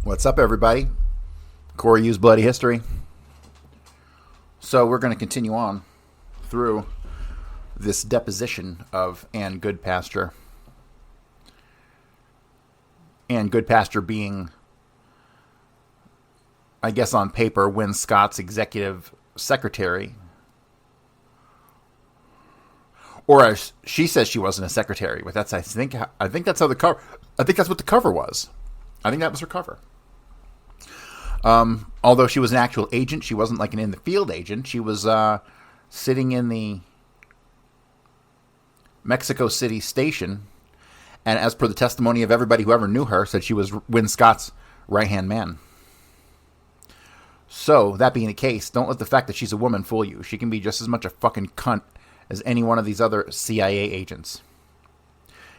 What's up, everybody? Corey used Bloody History. So we're going to continue on through this deposition of Ann Goodpasture. Ann Goodpasture being, I guess on paper, Win Scott's executive secretary. Or as she says she wasn't a secretary, but that's I think that's how the cover. I think that's what the cover was. I think that was her cover. Although she was an actual agent, she wasn't like an in-the-field agent. She was sitting in the Mexico City station, and as per the testimony of everybody who ever knew her, said she was Win Scott's right-hand man. So, that being the case, don't let the fact that she's a woman fool you. She can be just as much a fucking cunt as any one of these other CIA agents.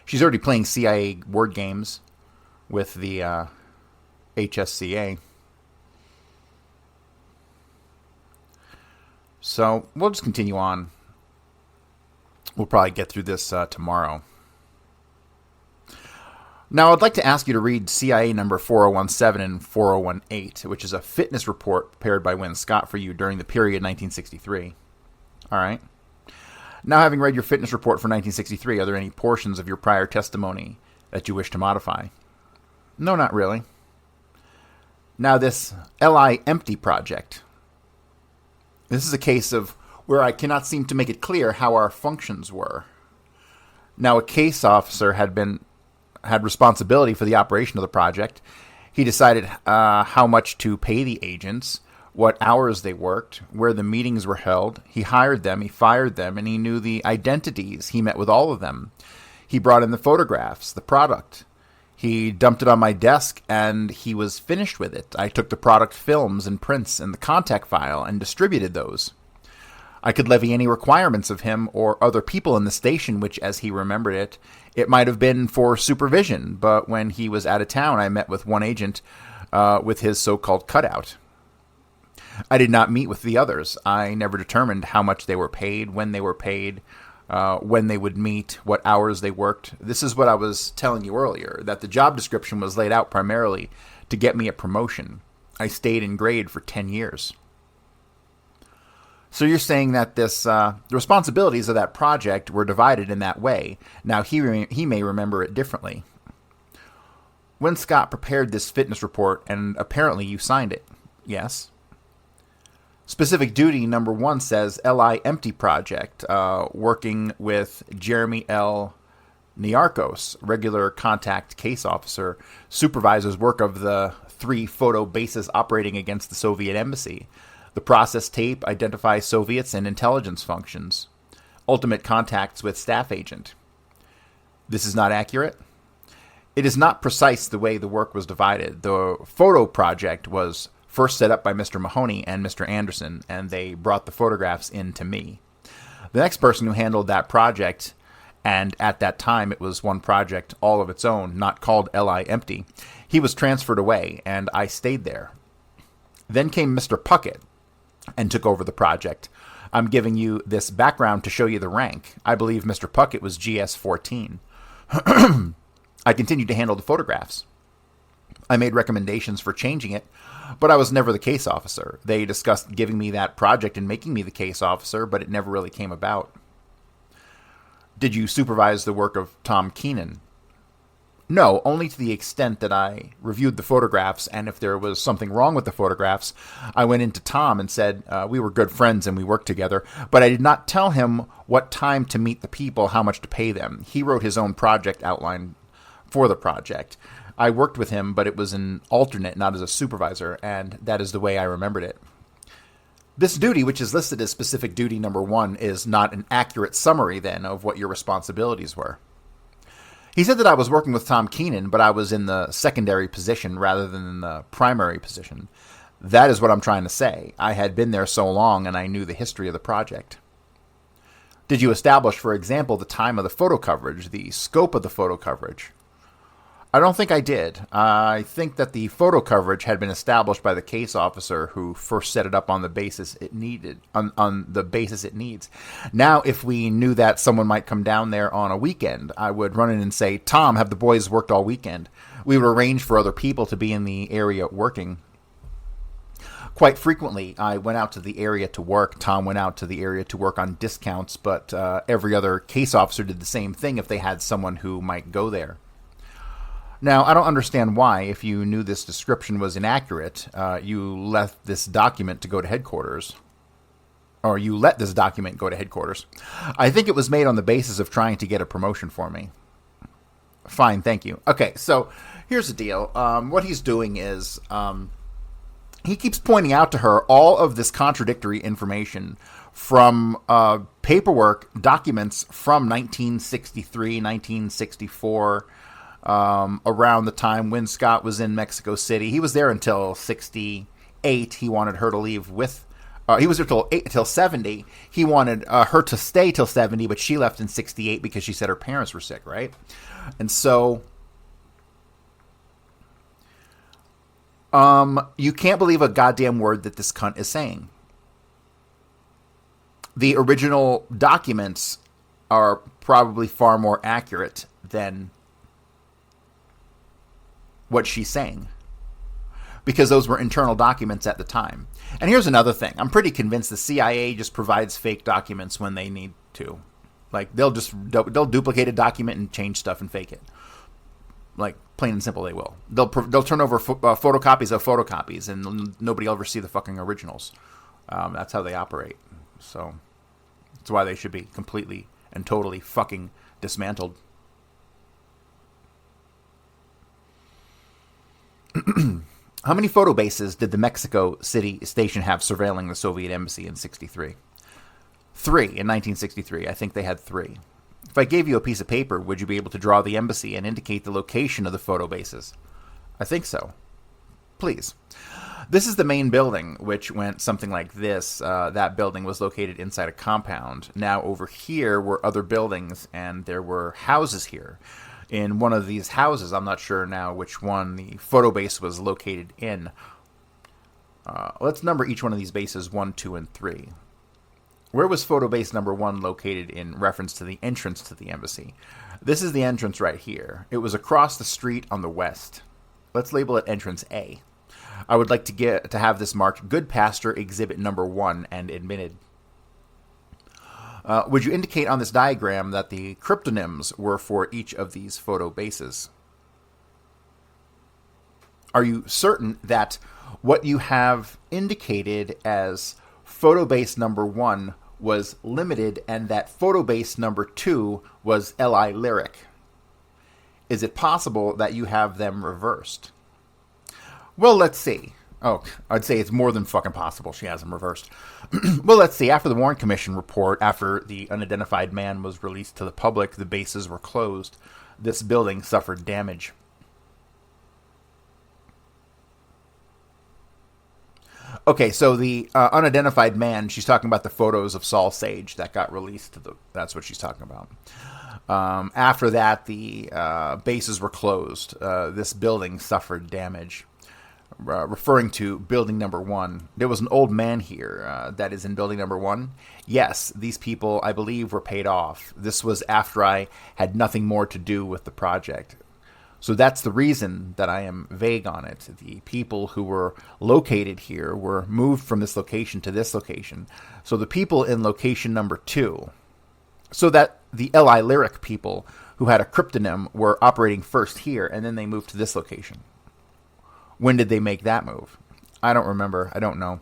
She's already playing CIA word games with the HSCA. So, we'll just continue on. We'll probably get through this tomorrow. Now, I'd like to ask you to read CIA number 4017 and 4018, which is a fitness report prepared by Win Scott for you during the period 1963. All right. Now, having read your fitness report for 1963, are there any portions of your prior testimony that you wish to modify? No, not really. Now, this LI Empty project. This is a case of where I cannot seem to make it clear how our functions were. Now, a case officer had responsibility for the operation of the project. He decided how much to pay the agents, what hours they worked, where the meetings were held. He hired them, he fired them, and he knew the identities. He met with all of them. He brought in the photographs, the product. He dumped it on my desk, and he was finished with it. I took the product films and prints and the contact file and distributed those. I could levy any requirements of him or other people in the station, which, as he remembered it, it might have been for supervision. But when he was out of town, I met with one agent with his so-called cutout. I did not meet with the others. I never determined how much they were paid, when they were paid, when they would meet, what hours they worked. This is what I was telling you earlier, that the job description was laid out primarily to get me a promotion. I stayed in grade for 10 years. So you're saying that the responsibilities of that project were divided in that way. Now, he may remember it differently. When Scott prepared this fitness report, and apparently you signed it. Yes. Specific duty number 1 says LI Empty Project, working with Jeremy L. Niarchos, regular contact case officer, supervises work of the 3 photo bases operating against the Soviet embassy. The process tape identifies Soviets and intelligence functions. Ultimate contacts with staff agent. This is not accurate. It is not precise the way the work was divided. The photo project was first set up by Mr. Mahoney and Mr. Anderson, and they brought the photographs in to me. The next person who handled that project, and at that time it was one project all of its own, not called LI Empty, he was transferred away, and I stayed there. Then came Mr. Puckett and took over the project. I'm giving you this background to show you the rank. I believe Mr. Puckett was GS-14. I continued to handle the photographs. I made recommendations for changing it, but I was never the case officer. They discussed giving me that project and making me the case officer, but it never really came about. Did you supervise the work of Tom Keenan? No, only to the extent that I reviewed the photographs, and if there was something wrong with the photographs, I went into Tom and said we were good friends and we worked together, but I did not tell him what time to meet the people, how much to pay them. He wrote his own project outline for the project. I worked with him, but it was an alternate, not as a supervisor, and that is the way I remembered it. This duty, which is listed as specific duty number 1, is not an accurate summary, then, of what your responsibilities were. He said that I was working with Tom Keenan, but I was in the secondary position rather than in the primary position. That is what I'm trying to say. I had been there so long, and I knew the history of the project. Did you establish, for example, the time of the photo coverage, the scope of the photo coverage? I don't think I did. I think that the photo coverage had been established by the case officer who first set it up on the basis it needed, on the basis it needs. Now, if we knew that someone might come down there on a weekend, I would run in and say, Tom, have the boys worked all weekend? We would arrange for other people to be in the area working. Quite frequently, I went out to the area to work. Tom went out to the area to work on discounts, but every other case officer did the same thing if they had someone who might go there. Now, I don't understand why, if you knew this description was inaccurate, you left this document to go to headquarters. Or you let this document go to headquarters. I think it was made on the basis of trying to get a promotion for me. Fine, thank you. Okay, so here's the deal. What he's doing is he keeps pointing out to her all of this contradictory information from paperwork, documents from 1963, 1964, around the time when Scott was in Mexico City. He was there until 68. He wanted her to leave with... he was there till 70. He wanted her to stay till 70, but she left in 68 because she said her parents were sick, right? And so... you can't believe a goddamn word that this cunt is saying. The original documents are probably far more accurate than what she's saying, because those were internal documents at the time. And here's another thing. I'm pretty convinced the CIA just provides fake documents when they need to. Like, they'll duplicate a document and change stuff and fake it. Like, plain and simple, they will. They'll turn over photocopies of photocopies, and nobody will ever see the fucking originals. That's how they operate. So that's why they should be completely and totally fucking dismantled. How many photo bases did the Mexico City station have surveilling the Soviet embassy in 63? 3 in 1963. I think they had 3. If I gave you a piece of paper, would you be able to draw the embassy and indicate the location of the photo bases? I think so. Please. This is the main building, which went something like this. That building was located inside a compound. Now over here were other buildings, and there were houses here. In one of these houses, I'm not sure now which one the photo base was located in. Let's number each one of these bases 1, 2, and 3. Where was photo base number 1 located in reference to the entrance to the embassy? This is the entrance right here. It was across the street on the west. Let's label it entrance A. I would like to have this marked Goodpasture exhibit number 1 and admitted. Would you indicate on this diagram that the cryptonyms were for each of these photo bases? Are you certain that what you have indicated as photo base number 1 was limited and that photo base number 2 was LI Lyric? Is it possible that you have them reversed? Well, let's see. Oh, I'd say it's more than fucking possible she has them reversed. Well, let's see. After the Warren Commission report, after the unidentified man was released to the public, the bases were closed. This building suffered damage. Okay, so the unidentified man, she's talking about the photos of Saul Sage that got released. That's what she's talking about. After that, the bases were closed. This building suffered damage. Referring to building number 1. There was an old man here that is in building number 1. Yes, these people, I believe, were paid off. This was after I had nothing more to do with the project. So that's the reason that I am vague on it. The people who were located here were moved from this location to this location. So the people in location number 2, so that the LI Lyric people who had a cryptonym were operating first here, and then they moved to this location. When did they make that move? I don't remember. I don't know.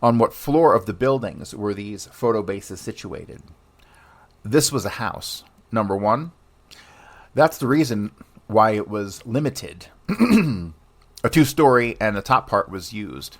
On what floor of the buildings were these photo bases situated? This was a house. Number 1. That's the reason why it was limited. A 2-story and the top part was used.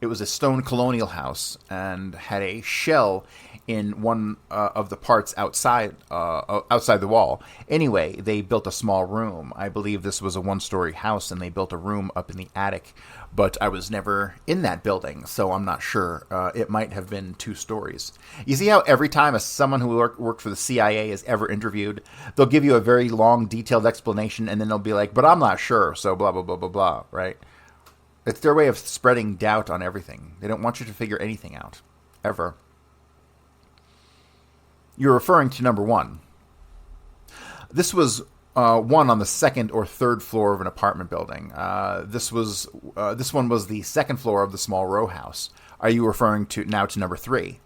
It was a stone colonial house and had a shell in one of the parts outside the wall. Anyway, they built a small room. I believe this was a one-story house, and they built a room up in the attic. But I was never in that building, so I'm not sure. It might have been 2 stories. You see how every time someone who worked for the CIA is ever interviewed, they'll give you a very long, detailed explanation, and then they'll be like, but I'm not sure, so blah, blah, blah, blah, blah, right? It's their way of spreading doubt on everything. They don't want you to figure anything out, ever. You're referring to number 1. This was one on the 2nd or 3rd floor of an apartment building. This one was the 2nd floor of the small row house. Are you referring now to number 3?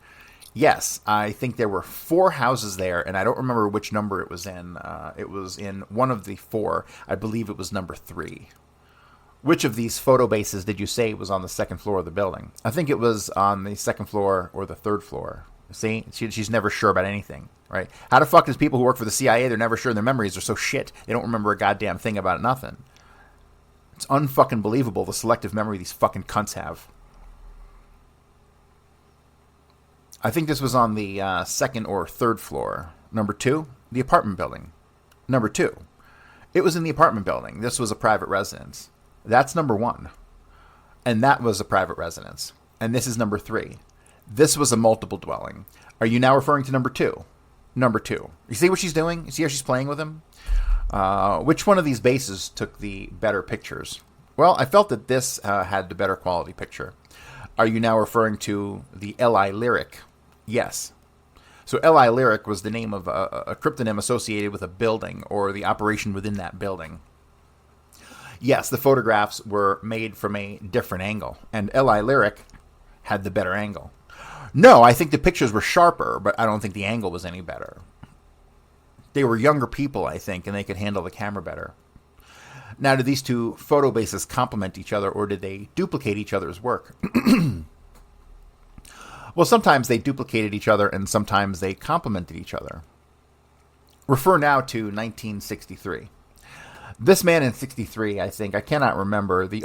Yes, I think there were 4 houses there, and I don't remember which number it was in. It was in one of the 4. I believe it was number 3. Which of these photo bases did you say was on the 2nd floor of the building? I think it was on the 2nd floor or the 3rd floor. See, she's never sure about anything, right? How the fuck does people who work for the CIA, they're never sure, and their memories are so shit, they don't remember a goddamn thing about nothing. It's unfucking believable, the selective memory these fucking cunts have. I think this was on the 2nd or 3rd floor. Number 2, the apartment building. Number 2, it was in the apartment building. This was a private residence. That's number 1. And that was a private residence. And this is number 3. This was a multiple dwelling. Are you now referring to number 2? Number 2. You see what she's doing? You see how she's playing with him? Which one of these bases took the better pictures? Well, I felt that this had the better quality picture. Are you now referring to the L.I. Lyric? Yes. So L.I. Lyric was the name of a cryptonym associated with a building or the operation within that building. Yes, the photographs were made from a different angle, and L.I. Lyric had the better angle. No, I think the pictures were sharper, but I don't think the angle was any better. They were younger people, I think, and they could handle the camera better. Now, did these 2 photo bases complement each other, or did they duplicate each other's work? Well, sometimes they duplicated each other, and sometimes they complemented each other. Refer now to 1963. This man in 63, I think, I cannot remember. I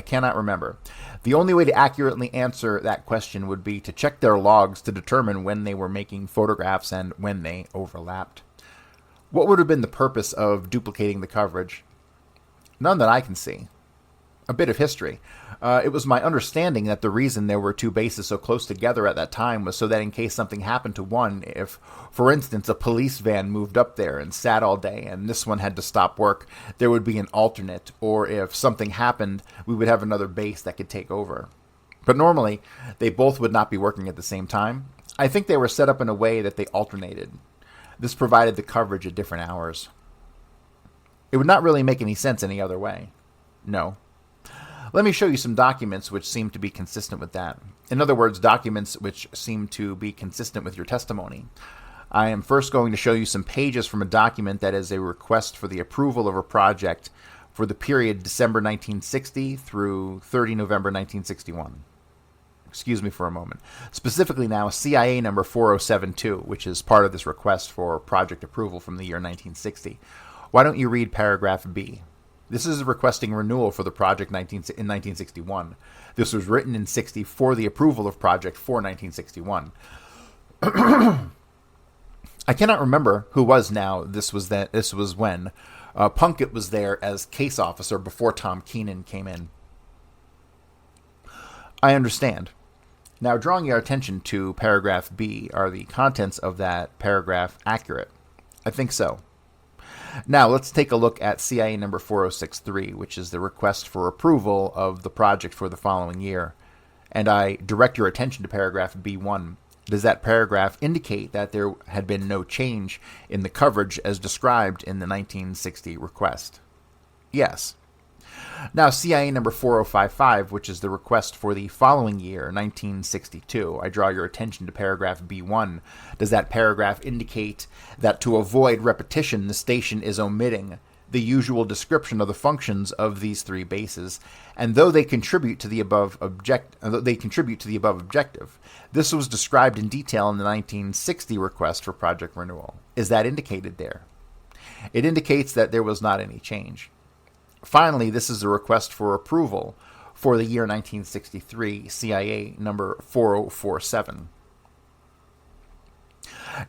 cannot remember. The only way to accurately answer that question would be to check their logs to determine when they were making photographs and when they overlapped. What would have been the purpose of duplicating the coverage? None that I can see. A bit of history. It was my understanding that the reason there were 2 bases so close together at that time was so that in case something happened to one, if, for instance, a police van moved up there and sat all day and this one had to stop work, there would be an alternate, or if something happened, we would have another base that could take over. But normally, they both would not be working at the same time. I think they were set up in a way that they alternated. This provided the coverage at different hours. It would not really make any sense any other way. No. Let me show you some documents which seem to be consistent with that. In other words, documents which seem to be consistent with your testimony. I am first going to show you some pages from a document that is a request for the approval of a project for the period December 1960 through 30 November 1961. Excuse me for a moment. Specifically now, CIA number 4072, which is part of this request for project approval from the year 1960. Why don't you read paragraph B? This is requesting renewal for the project in 1961. This was written in 60 for the approval of project for 1961. I cannot remember who was now. This was when Punkett was there as case officer before Tom Keenan came in. I understand. Now, drawing your attention to paragraph B, are the contents of that paragraph accurate? I think so. Now, let's take a look at CIA number 4063, which is the request for approval of the project for the following year. And I direct your attention to paragraph B1. Does that paragraph indicate that there had been no change in the coverage as described in the 1960 request? Yes. Now, CIA number 4055, which is the request for the following year, 1962, I draw your attention to paragraph B1. Does that paragraph indicate that to avoid repetition, the station is omitting the usual description of the functions of these 3 bases, and though they contribute to the above objective, this was described in detail in the 1960 request for project renewal. Is that indicated there? It indicates that there was not any change. Finally, this is a request for approval for the year 1963, CIA number 4047.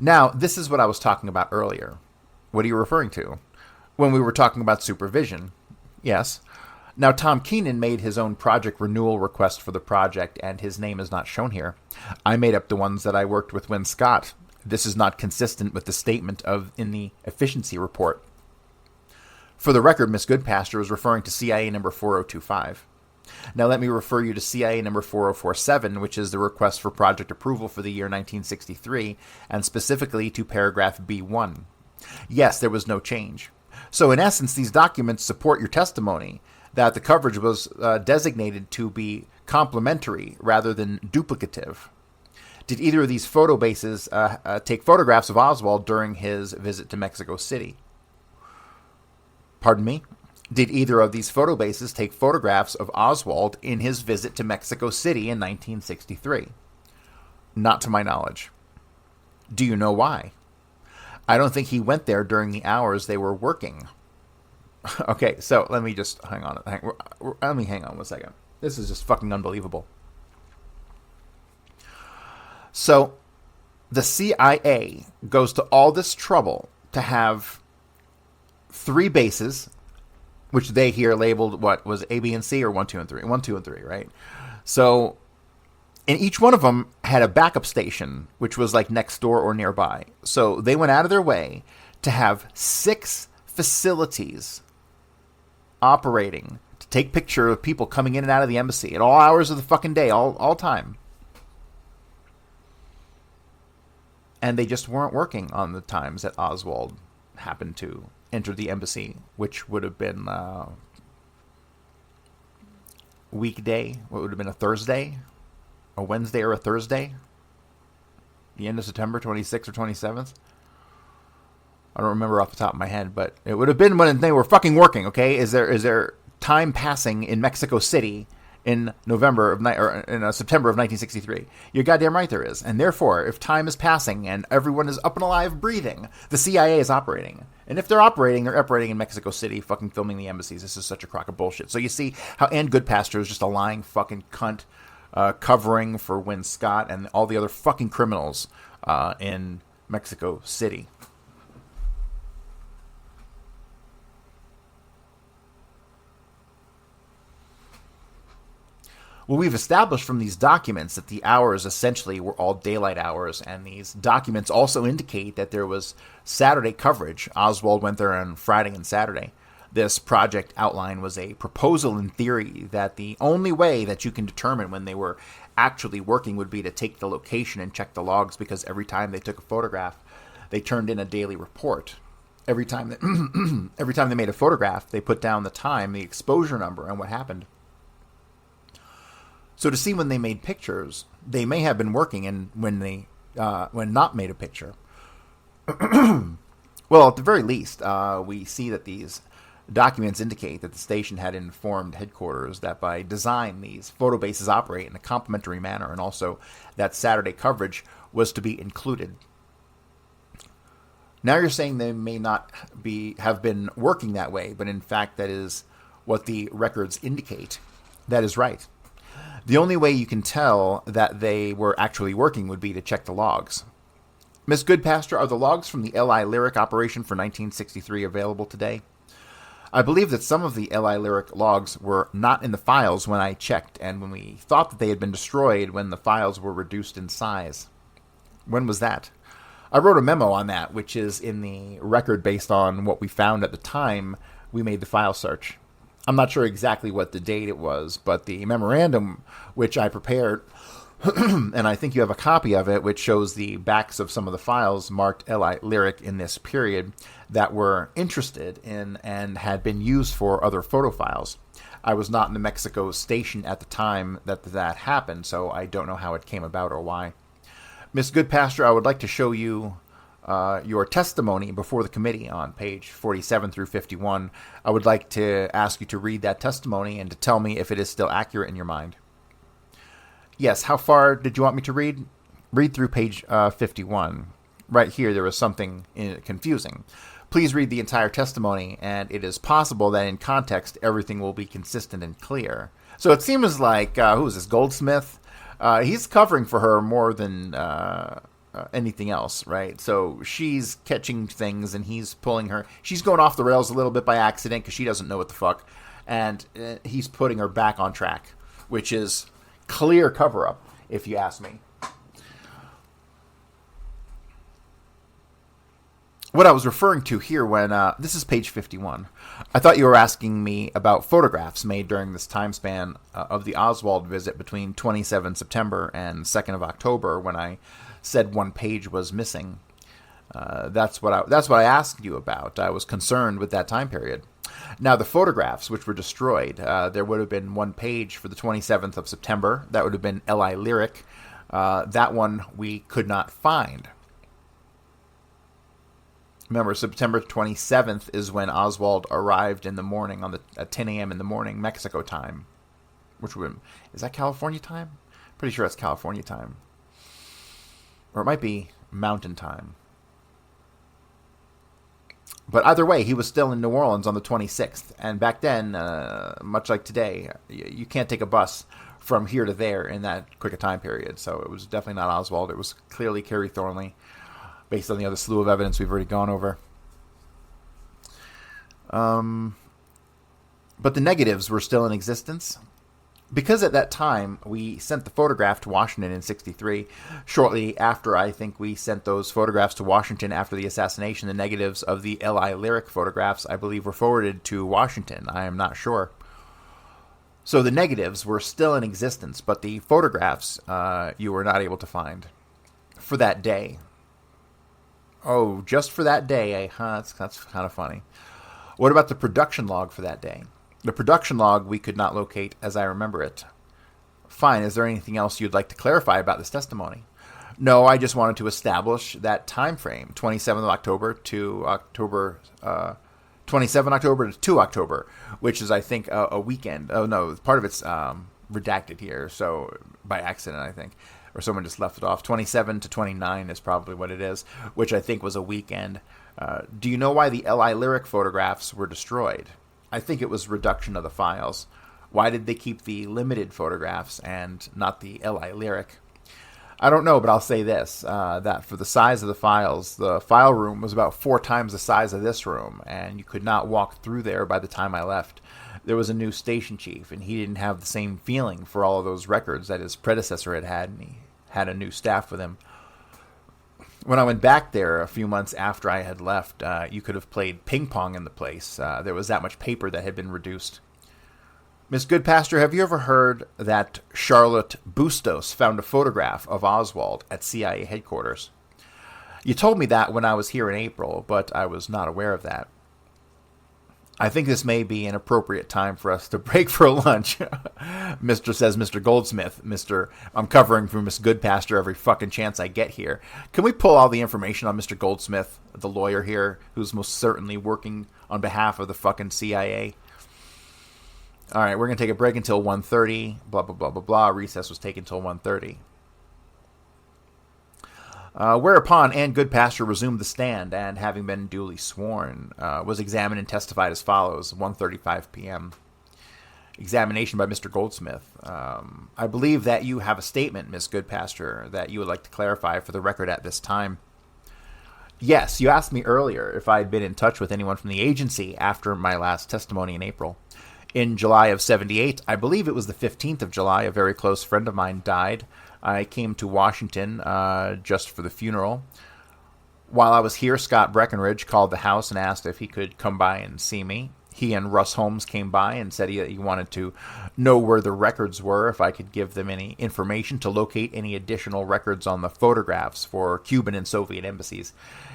Now, this is what I was talking about earlier. What are you referring to? When we were talking about supervision. Yes. Now, Tom Keenan made his own project renewal request for the project, and his name is not shown here. I made up the ones that I worked with Win Scott. This is not consistent with the statement in the efficiency report. For the record, Ms. Goodpasture was referring to CIA number 4025. Now let me refer you to CIA number 4047, which is the request for project approval for the year 1963, and specifically to paragraph B1. Yes, there was no change. So in essence, these documents support your testimony that the coverage was designated to be complementary rather than duplicative. Did either of these photo bases take photographs of Oswald during his visit to Mexico City? Pardon me? Did either of these photo bases take photographs of Oswald in his visit to Mexico City in 1963? Not to my knowledge. Do you know why? I don't think he went there during the hours they were working. Okay, so let me just hang on. Let me hang on 1 second. This is just fucking unbelievable. So, the CIA goes to all this trouble to have 3 bases, which they here labeled, what was A, B, and C, or 1, 2, and 3? 1, 2, and 3, right? So, and each one of them had a backup station, which was like next door or nearby. So they went out of their way to have 6 facilities operating to take picture of people coming in and out of the embassy at all hours of the fucking day, all time. And they just weren't working on the times that Oswald happened to enter the embassy, which would have been weekday. What would have been a Thursday? A Wednesday or a Thursday? The end of September 26th or 27th? I don't remember off the top of my head, but it would have been when they were fucking working, okay? Is there time passing in Mexico City in September of 1963? You're goddamn right there is. And therefore, if time is passing and everyone is up and alive breathing, the CIA is operating. And if they're operating in Mexico City, fucking filming the embassies. This is such a crock of bullshit. So you see how Ann Goodpasture is just a lying fucking cunt covering for Win Scott and all the other fucking criminals in Mexico City. Well, we've established from these documents that the hours essentially were all daylight hours, and these documents also indicate that there was Saturday coverage. Oswald went there on Friday and Saturday. This project outline was a proposal in theory that the only way that you can determine when they were actually working would be to take the location and check the logs, because every time they took a photograph, they turned in a daily report. Every time they made a photograph, they put down the time, the exposure number, and what happened. So to see when they made pictures, they may have been working, and when not made a picture. Well, at the very least, we see that these documents indicate that the station had informed headquarters that by design these photo bases operate in a complementary manner, and also that Saturday coverage was to be included. Now you're saying they may not have been working that way, but in fact that is what the records indicate. That is right. The only way you can tell that they were actually working would be to check the logs. Miss Goodpasture, are the logs from the LI Lyric operation for 1963 available today? I believe that some of the LI Lyric logs were not in the files when I checked, and when we thought that they had been destroyed when the files were reduced in size. When was that? I wrote a memo on that, which is in the record based on what we found at the time we made the file search. I'm not sure exactly what the date it was, but the memorandum which I prepared, and I think you have a copy of it, which shows the backs of some of the files marked LI Lyric in this period that were interested in and had been used for other photo files. I was not in the Mexico station at the time that happened, so I don't know how it came about or why. Miss Goodpasture, I would like to show you your testimony before the committee on page 47 through 51. I would like to ask you to read that testimony and to tell me if it is still accurate in your mind. Yes, how far did you want me to read? Read through page 51. Right here, there was something confusing. Please read the entire testimony, and it is possible that in context, everything will be consistent and clear. So it seems like, who is this, Goldsmith? He's covering for her more than anything else, right? So she's catching things and he's pulling her. She's going off the rails a little bit by accident because she doesn't know what the fuck. And he's putting her back on track, which is clear cover-up, if you ask me. What I was referring to here when, this is page 51. I thought you were asking me about photographs made during this time span of the Oswald visit between 27 September and 2nd of October when I said one page was missing. That's what I asked you about. I was concerned with that time period. Now, the photographs which were destroyed, there would have been one page for the 27th of September. That would have been L.I. Lyric. That one we could not find. Remember, September 27th is when Oswald arrived in the morning at 10 a.m. in the morning, Mexico time. Is that California time? Pretty sure it's California time. Or it might be Mountain time. But either way, he was still in New Orleans on the 26th. And back then, much like today, you can't take a bus from here to there in that quick a time period. So it was definitely not Oswald. It was clearly Kerry Thornley, based on the other slew of evidence we've already gone over. But the negatives were still in existence. Because at that time, we sent the photograph to Washington in 1963. Shortly after, I think we sent those photographs to Washington after the assassination. The negatives of the L.I. Lyric photographs, I believe, were forwarded to Washington. I am not sure. So the negatives were still in existence, but the photographs you were not able to find for that day. Oh, just for that day, eh? That's kind of funny. What about the production log for that day? The production log we could not locate as I remember it. Fine, is there anything else you'd like to clarify about this testimony? No, I just wanted to establish that time frame, 27th of October to October, 27 October to 2 October, which is, I think, a weekend. Oh, no, part of it's redacted here, so by accident, I think. Or someone just left it off. 27 to 29 is probably what it is, which I think was a weekend. Do you know why the L.I. Lyric photographs were destroyed? I think it was reduction of the files. Why did they keep the limited photographs and not the L.I. Lyric? I don't know, but I'll say this, that for the size of the files, the file room was about 4 times the size of this room, and you could not walk through there by the time I left. There was a new station chief, and he didn't have the same feeling for all of those records that his predecessor had, and he had a new staff with him. When I went back there a few months after I had left, you could have played ping pong in the place. There was that much paper that had been reduced. Miss Goodpasture, have you ever heard that Charlotte Bustos found a photograph of Oswald at CIA headquarters? You told me that when I was here in April, but I was not aware of that. I think this may be an appropriate time for us to break for lunch. Mr. Goldsmith. I'm covering for Miss Goodpasture every fucking chance I get here. Can we pull all the information on Mr. Goldsmith, the lawyer here, who's most certainly working on behalf of the fucking CIA? All right, we're going to take a break until 1:30. Blah, blah, blah, blah, blah. Recess was taken until 1:30. Whereupon Ann Goodpasture resumed the stand and, having been duly sworn, was examined and testified as follows, 1:35 p.m. Examination by Mr. Goldsmith. I believe that you have a statement, Miss Goodpasture, that you would like to clarify for the record at this time. Yes, you asked me earlier if I had been in touch with anyone from the agency after my last testimony in April. In July of 1978, I believe it was the 15th of July, a very close friend of mine died. I came to Washington just for the funeral. While I was here, Scott Breckenridge called the house and asked if he could come by and see me. He and Russ Holmes came by and said he wanted to know where the records were, if I could give them any information to locate any additional records on the photographs for Cuban and Soviet embassies.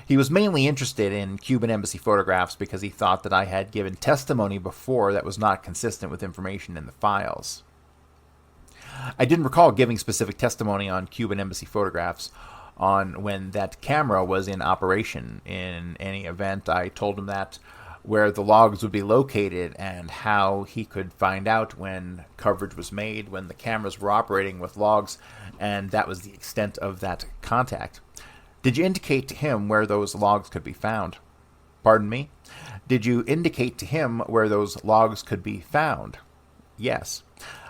He was mainly interested in Cuban embassy photographs because he thought that I had given testimony before that was not consistent with information in the files. I didn't recall giving specific testimony on Cuban embassy photographs on when that camera was in operation. In any event, I told him that where the logs would be located and how he could find out when coverage was made, when the cameras were operating with logs, and that was the extent of that contact. Did you indicate to him where those logs could be found? Pardon me? Did you indicate to him where those logs could be found? Yes.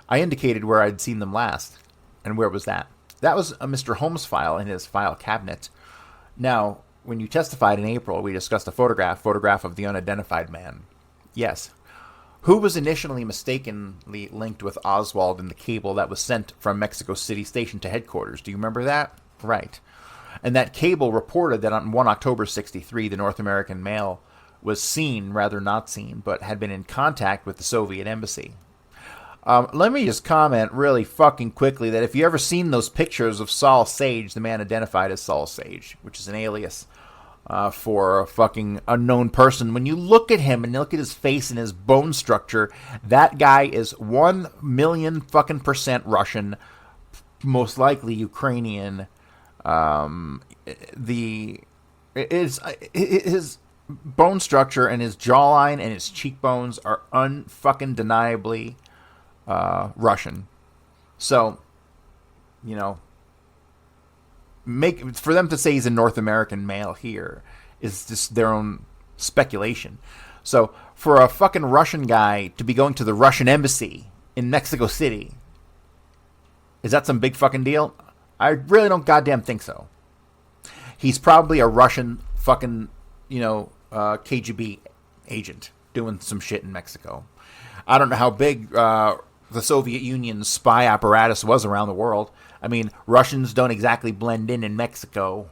I indicated where I'd seen them last. And where was that? That was a Mr. Holmes file in his file cabinet. Now, when you testified in April, we discussed a photograph of the unidentified man. Yes. Who was initially mistakenly linked with Oswald in the cable that was sent from Mexico City Station to headquarters? Do you remember that? Right. And that cable reported that on 1 October 63, the North American male was seen, rather not seen, but had been in contact with the Soviet embassy. Let me just comment really fucking quickly that if you ever seen those pictures of Saul Sage, the man identified as Saul Sage, which is an alias for a fucking unknown person, when you look at him and look at his face and his bone structure, that guy is 1,000,000 fucking % Russian, most likely Ukrainian. His bone structure and his jawline and his cheekbones are unfucking deniably Russian. So, you know, for them to say he's a North American male here is just their own speculation. So, for a fucking Russian guy to be going to the Russian embassy in Mexico City, is that some big fucking deal? I really don't goddamn think so. He's probably a Russian fucking, KGB agent doing some shit in Mexico. I don't know how big the Soviet Union's spy apparatus was around the world. I mean, Russians don't exactly blend in Mexico.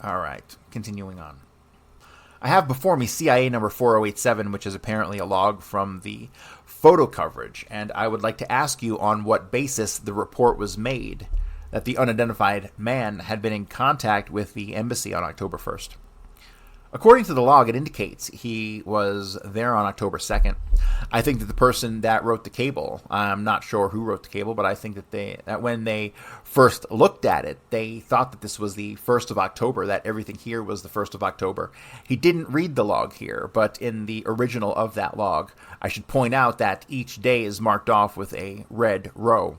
All right, continuing on. I have before me CIA number 4087, which is apparently a log from the photo coverage, and I would like to ask you on what basis the report was made that the unidentified man had been in contact with the embassy on October 1st. According to the log, it indicates he was there on October 2nd. I think that the person that wrote the cable, I'm not sure who wrote the cable, but I think that when they first looked at it, they thought that this was the 1st of October, that everything here was the 1st of October. He didn't read the log here, but in the original of that log, I should point out that each day is marked off with a red row.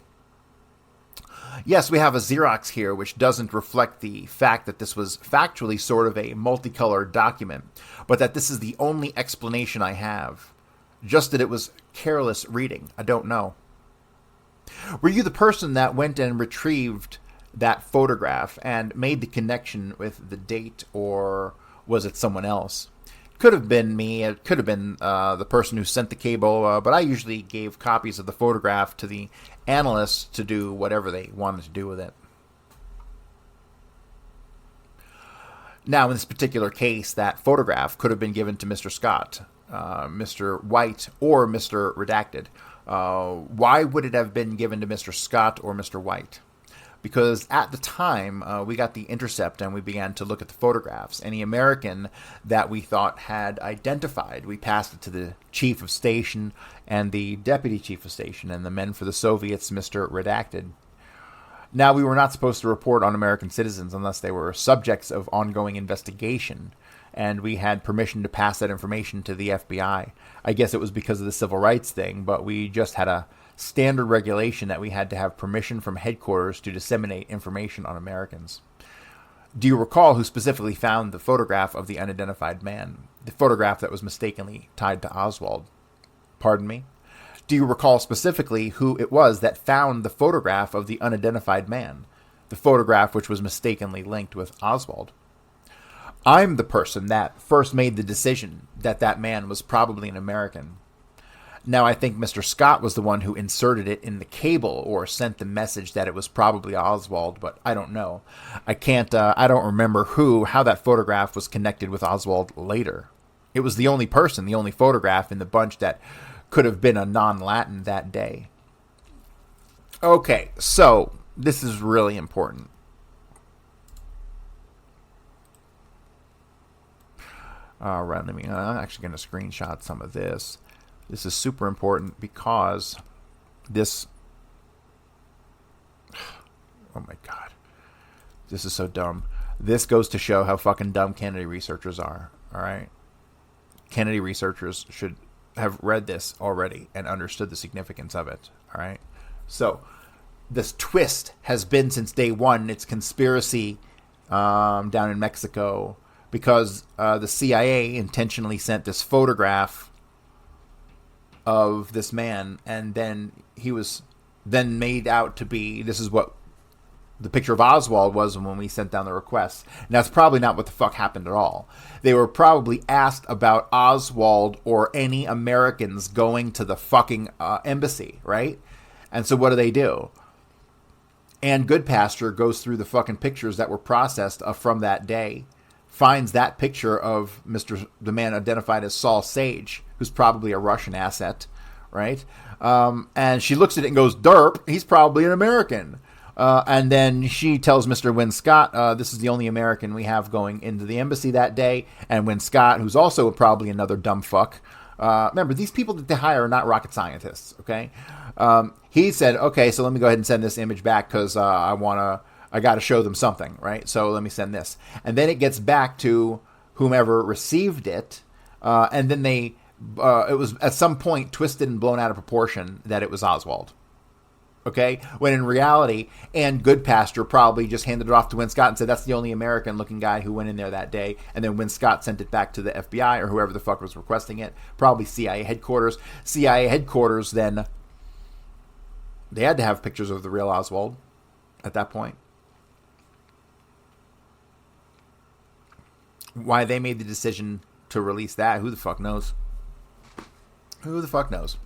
Yes, we have a Xerox here, which doesn't reflect the fact that this was factually sort of a multicolored document, but that this is the only explanation I have. Just that it was careless reading. I don't know. Were you the person that went and retrieved that photograph and made the connection with the date, or was it someone else? Could have been me. It could have been the person who sent the cable, but I usually gave copies of the photograph to the analysts to do whatever they wanted to do with it. Now, in this particular case, that photograph could have been given to Mr. Scott, Mr. White, or Mr. Redacted. Why would it have been given to Mr. Scott or Mr. White? Because at the time, we got the intercept and we began to look at the photographs. Any American that we thought had identified, we passed it to the chief of station and the deputy chief of station and the men for the Soviets, Mr. Redacted. Now, we were not supposed to report on American citizens unless they were subjects of ongoing investigation, and we had permission to pass that information to the FBI. I guess it was because of the civil rights thing, but we just had a standard regulation that we had to have permission from headquarters to disseminate information on Americans. Do you recall who specifically found the photograph of the unidentified man? The photograph that was mistakenly tied to Oswald. Pardon me? Do you recall specifically who it was that found the photograph of the unidentified man? The photograph which was mistakenly linked with Oswald. I'm the person that first made the decision that that man was probably an American. Now, I think Mr. Scott was the one who inserted it in the cable or sent the message that it was probably Oswald, but I don't know. I don't remember how that photograph was connected with Oswald later. It was the only person, the only photograph in the bunch that could have been a non-Latin that day. Okay, so this is really important. All right, I'm actually going to screenshot some of this. This is super important because this... Oh my God. This is so dumb. This goes to show how fucking dumb Kennedy researchers are, all right? Kennedy researchers should have read this already and understood the significance of it, all right? So, this twist has been since day one. It's conspiracy down in Mexico because the CIA intentionally sent this photograph of this man, and then he was then made out to be, this is what the picture of Oswald was when we sent down the request. Now, that's probably not what the fuck happened at all. They were probably asked about Oswald or any Americans going to the fucking embassy, right? And so what do? And Goodpasture goes through the fucking pictures that were processed from that day, finds that picture of the man identified as Saul Sage, who's probably a Russian asset, right? And she looks at it and goes, derp, he's probably an American. And then she tells Mr. Wynn Scott, this is the only American we have going into the embassy that day. And Wynn Scott, who's also probably another dumb fuck. Remember, these people that they hire are not rocket scientists, okay? He said, okay, so let me go ahead and send this image back because I got to show them something, right? So let me send this. And then it gets back to whomever received it. And then it was at some point twisted and blown out of proportion that it was Oswald. Okay, when in reality, and Goodpasture probably just handed it off to Wynn Scott and said that's the only American-looking guy who went in there that day, and then Wynn Scott sent it back to the FBI or whoever the fuck was requesting it, probably CIA headquarters. CIA headquarters then, they had to have pictures of the real Oswald at that point. Why they made the decision to release that, who the fuck knows? Who the fuck knows?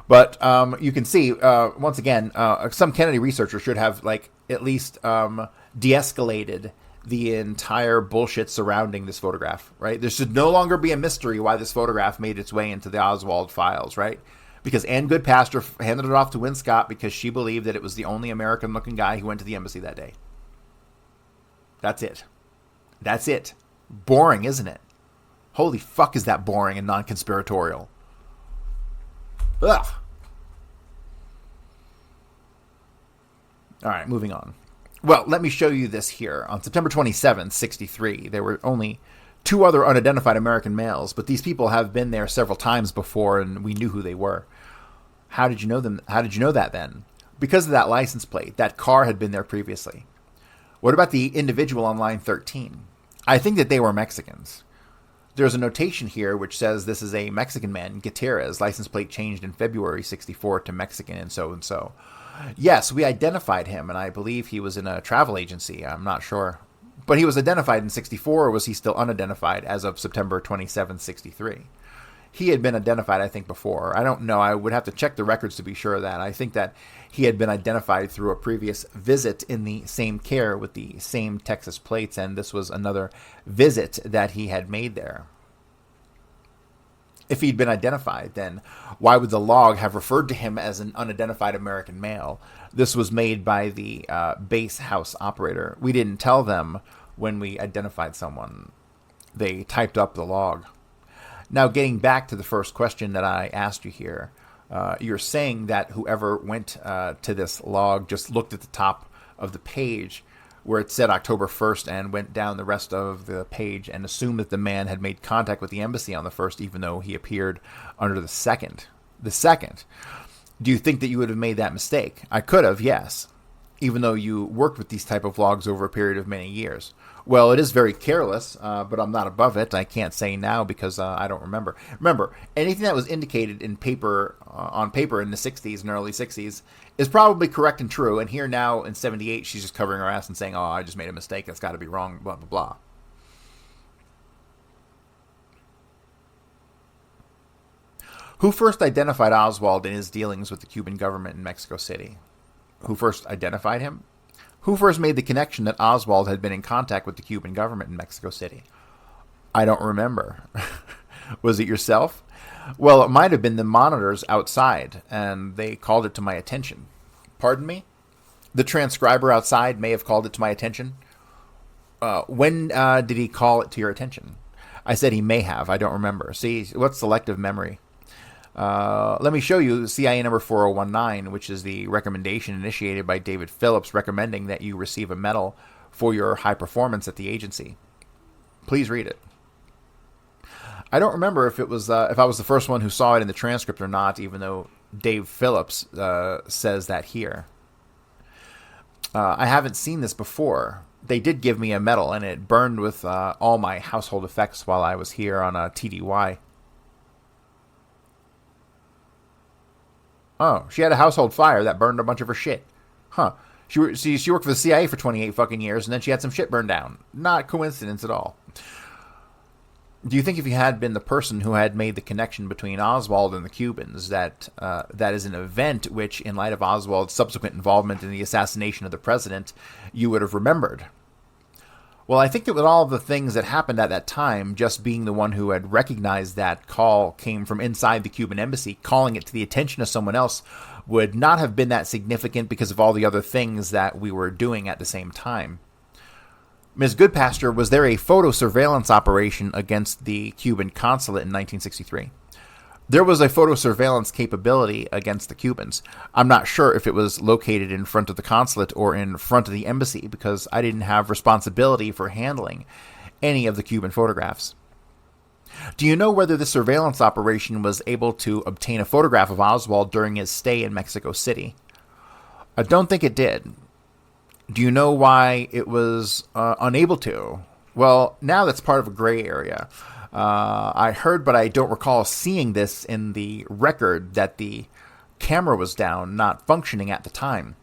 But you can see, once again, some Kennedy researchers should have, at least de-escalated the entire bullshit surrounding this photograph, right? There should no longer be a mystery why this photograph made its way into the Oswald files, right? Because Ann Goodpasture handed it off to Wynn Scott because she believed that it was the only American-looking guy who went to the embassy that day. That's it. That's it. Boring, isn't it? Holy fuck, is that boring and non-conspiratorial. Ugh. All right, moving on. Well, let me show you this here. On September 27th, 1963, there were only 2 other unidentified American males, but these people have been there several times before, and we knew who they were. How did you know them? How did you know that then? Because of that license plate. That car had been there previously. What about the individual on line 13? I think that they were Mexicans. There's a notation here which says this is a Mexican man, Gutierrez, license plate changed in February 64 to Mexican and so. Yes, we identified him, and I believe he was in a travel agency. I'm not sure. But he was identified in 64, or was he still unidentified as of September 27, 63? He had been identified, I think, before. I don't know. I would have to check the records to be sure of that. I think that he had been identified through a previous visit in the same care with the same Texas plates, and this was another visit that he had made there. If he'd been identified, then why would the log have referred to him as an unidentified American male? This was made by the base house operator. We didn't tell them when we identified someone. They typed up the log. Now, getting back to the first question that I asked you here, you're saying that whoever went to this log just looked at the top of the page where it said October 1st and went down the rest of the page and assumed that the man had made contact with the embassy on the 1st, even though he appeared under the 2nd. The 2nd. Do you think that you would have made that mistake? I could have, yes, even though you worked with these type of logs over a period of many years. Well, it is very careless, but I'm not above it. I can't say now because I don't remember. Remember, anything that was indicated in paper, on paper in the 60s and early 60s is probably correct and true. And here now in 78, she's just covering her ass and saying, oh, I just made a mistake. That's got to be wrong, blah, blah, blah. Who first identified Oswald in his dealings with the Cuban government in Mexico City? Who first identified him? Who first made the connection that Oswald had been in contact with the Cuban government in Mexico City? I don't remember. Was it yourself? Well, it might have been the monitors outside, and they called it to my attention. Pardon me? The transcriber outside may have called it to my attention. When did he call it to your attention? I said he may have. I don't remember. See, what's selective memory? Let me show you CIA number 4019, which is the recommendation initiated by David Phillips recommending that you receive a medal for your high performance at the agency. Please read it. I don't remember if it was if I was the first one who saw it in the transcript or not, even though Dave Phillips says that here. I haven't seen this before. They did give me a medal, and it burned with all my household effects while I was here on a TDY. Oh, she had a household fire that burned a bunch of her shit. Huh. She worked for the CIA for 28 fucking years, and then she had some shit burned down. Not coincidence at all. Do you think if you had been the person who had made the connection between Oswald and the Cubans, that is an event which, in light of Oswald's subsequent involvement in the assassination of the president, you would have remembered? Well, I think that with all of the things that happened at that time, just being the one who had recognized that call came from inside the Cuban embassy, calling it to the attention of someone else would not have been that significant because of all the other things that we were doing at the same time. Ms. Goodpasture, was there a photo surveillance operation against the Cuban consulate in 1963? There was a photo surveillance capability against the Cubans. I'm not sure if it was located in front of the consulate or in front of the embassy because I didn't have responsibility for handling any of the Cuban photographs. Do you know whether the surveillance operation was able to obtain a photograph of Oswald during his stay in Mexico City? I don't think it did. Do you know why it was unable to? Well, now that's part of a gray area. I heard, but I don't recall seeing this in the record, that the camera was down, not functioning at the time.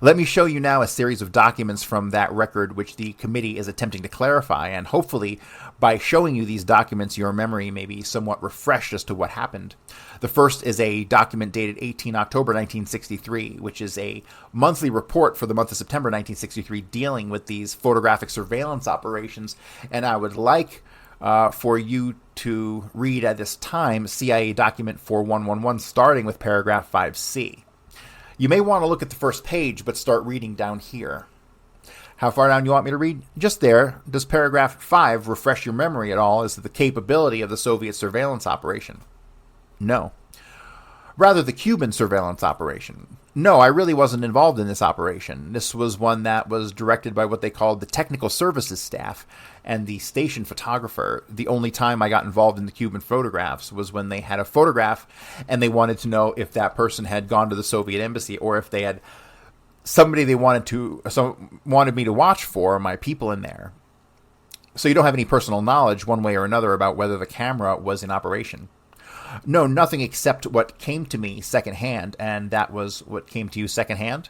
Let me show you now a series of documents from that record which the committee is attempting to clarify, and hopefully by showing you these documents your memory may be somewhat refreshed as to what happened. The first is a document dated 18 October 1963, which is a monthly report for the month of September 1963 dealing with these photographic surveillance operations, and I would like for you to read at this time CIA document 4111 starting with paragraph 5C. You may want to look at the first page, but start reading down here. How far down you want me to read? Just there. Does paragraph 5 refresh your memory at all as to the capability of the Soviet surveillance operation? No. Rather, the Cuban surveillance operation. No, I really wasn't involved in this operation. This was one that was directed by what they called the technical services staff and the station photographer. The only time I got involved in the Cuban photographs was when they had a photograph and they wanted to know if that person had gone to the Soviet embassy or if they had somebody they wanted me to watch for, my people in there. So you don't have any personal knowledge one way or another about whether the camera was in operation. No, nothing except what came to me secondhand, and that was what came to you secondhand?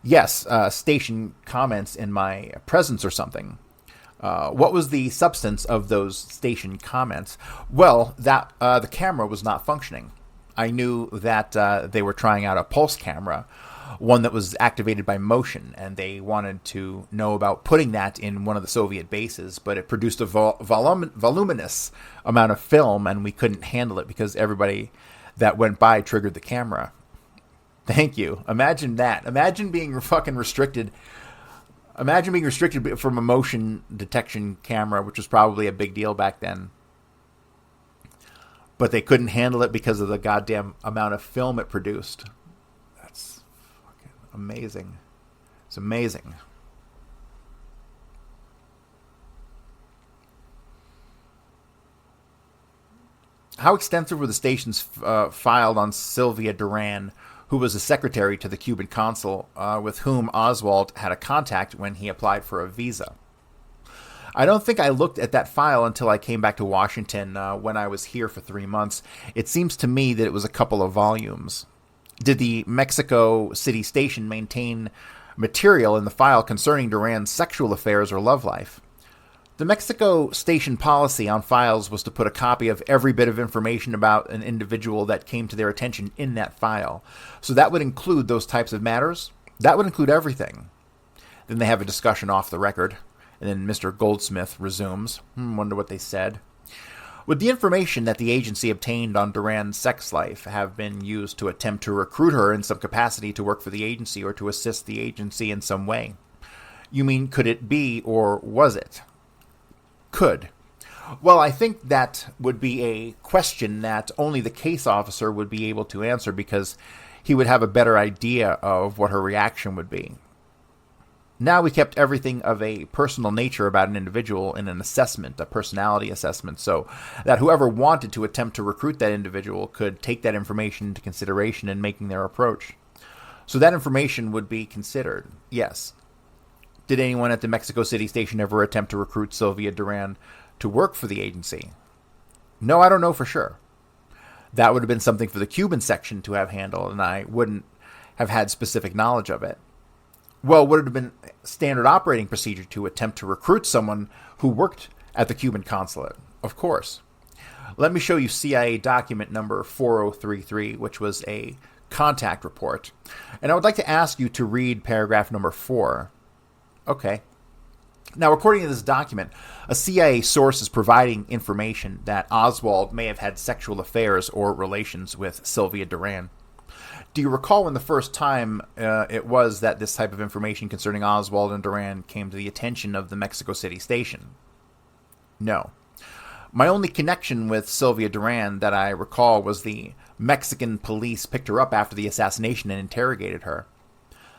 Yes, station comments in my presence or something. What was the substance of those station comments? Well, that the camera was not functioning. I knew that they were trying out a pulse camera, one that was activated by motion, and they wanted to know about putting that in one of the Soviet bases, but it produced a voluminous amount of film, and we couldn't handle it because everybody that went by triggered the camera. Thank you. Imagine that. Imagine being fucking restricted. Imagine being restricted from a motion detection camera, which was probably a big deal back then. But they couldn't handle it because of the goddamn amount of film it produced. That's fucking amazing. It's amazing. How extensive were the stations filed on Sylvia Duran, who was a secretary to the Cuban consul, with whom Oswald had a contact when he applied for a visa? I don't think I looked at that file until I came back to Washington when I was here for 3 months. It seems to me that it was a couple of volumes. Did the Mexico City station maintain material in the file concerning Duran's sexual affairs or love life? The Mexico station policy on files was to put a copy of every bit of information about an individual that came to their attention in that file. So that would include those types of matters. That would include everything. Then they have a discussion off the record. And then Mr. Goldsmith resumes. Wonder what they said. Would the information that the agency obtained on Duran's sex life have been used to attempt to recruit her in some capacity to work for the agency or to assist the agency in some way? You mean, could it be, or was it? Could. Well, I think that would be a question that only the case officer would be able to answer because he would have a better idea of what her reaction would be. Now we kept everything of a personal nature about an individual in an assessment, a personality assessment, so that whoever wanted to attempt to recruit that individual could take that information into consideration in making their approach. So that information would be considered, yes. Did anyone at the Mexico City station ever attempt to recruit Sylvia Duran to work for the agency? No, I don't know for sure. That would have been something for the Cuban section to have handled, and I wouldn't have had specific knowledge of it. Well, would it have been standard operating procedure to attempt to recruit someone who worked at the Cuban consulate? Of course. Let me show you CIA document number 4033, which was a contact report. And I would like to ask you to read paragraph number 4. Okay. Now, according to this document, a CIA source is providing information that Oswald may have had sexual affairs or relations with Sylvia Duran. Do you recall when the first time it was that this type of information concerning Oswald and Duran came to the attention of the Mexico City station? No. My only connection with Sylvia Duran that I recall was the Mexican police picked her up after the assassination and interrogated her.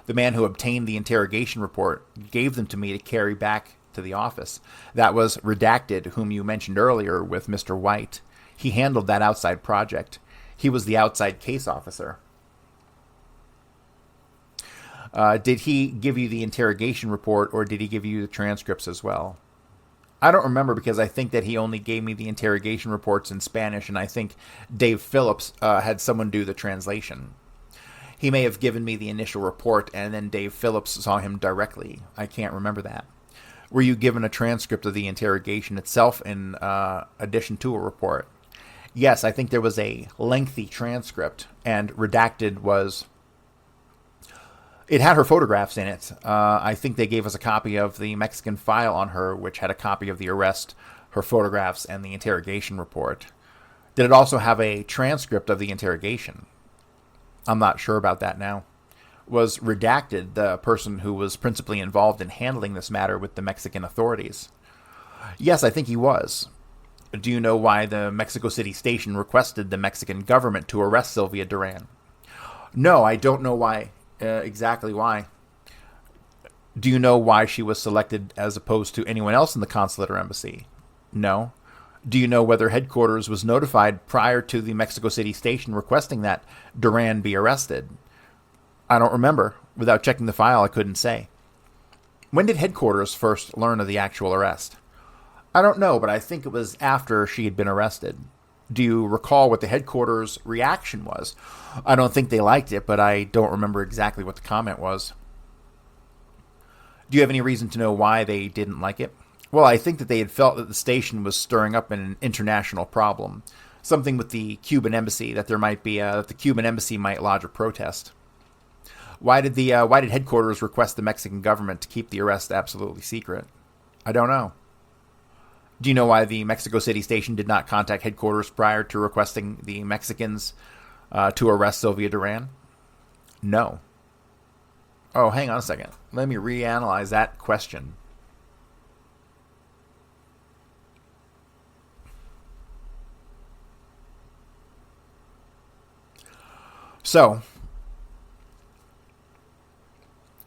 The man who obtained the interrogation report gave them to me to carry back to the office. That was Redacted, whom you mentioned earlier with Mr. White. He handled that outside project. He was the outside case officer. Did he give you the interrogation report, or did he give you the transcripts as well? I don't remember, because I think that he only gave me the interrogation reports in Spanish, and I think Dave Phillips had someone do the translation. He may have given me the initial report, and then Dave Phillips saw him directly. I can't remember that. Were you given a transcript of the interrogation itself in addition to a report? Yes, I think there was a lengthy transcript, and Redacted was... It had her photographs in it. I think they gave us a copy of the Mexican file on her, which had a copy of the arrest, her photographs, and the interrogation report. Did it also have a transcript of the interrogation? I'm not sure about that now. Was Redacted the person who was principally involved in handling this matter with the Mexican authorities? Yes, I think he was. Do you know why the Mexico City station requested the Mexican government to arrest Sylvia Duran? No, I don't know why. Exactly why. Do you know why she was selected as opposed to anyone else in the consulate or embassy? No. Do you know whether headquarters was notified prior to the Mexico City station requesting that Duran be arrested? I don't remember. Without checking the file, I couldn't say. When did headquarters first learn of the actual arrest? I don't know, but I think it was after she had been arrested. Do you recall what the headquarters reaction was? I don't think they liked it, but I don't remember exactly what the comment was. Do you have any reason to know why they didn't like it? Well, I think that they had felt that the station was stirring up an international problem. Something with the Cuban embassy, that there might be that the Cuban embassy might lodge a protest. Why did headquarters request the Mexican government to keep the arrest absolutely secret? I don't know. Do you know why the Mexico City station did not contact headquarters prior to requesting the Mexicans to arrest Sylvia Duran? No. Oh, hang on a second. Let me reanalyze that question. So,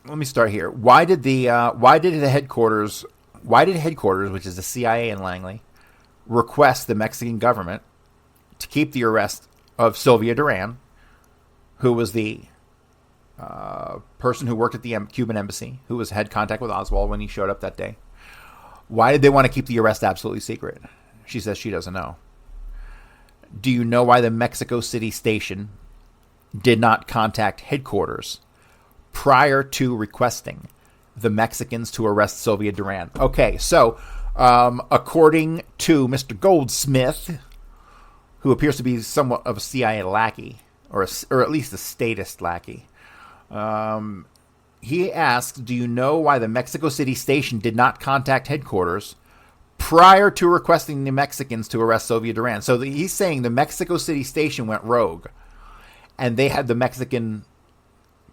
let me start here. Why did headquarters, which is the CIA in Langley, request the Mexican government to keep the arrest of Sylvia Duran, who was the person who worked at the Cuban embassy, who had contact with Oswald when he showed up that day? Why did they want to keep the arrest absolutely secret? She says she doesn't know. Do you know why the Mexico City station did not contact headquarters prior to requesting the Mexicans to arrest Sylvia Duran? Okay, so according to Mr. Goldsmith, who appears to be somewhat of a CIA lackey, or at least a statist lackey, he asks, do you know why the Mexico City station did not contact headquarters prior to requesting the Mexicans to arrest Sylvia Duran? So he's saying the Mexico City station went rogue, and they had the Mexican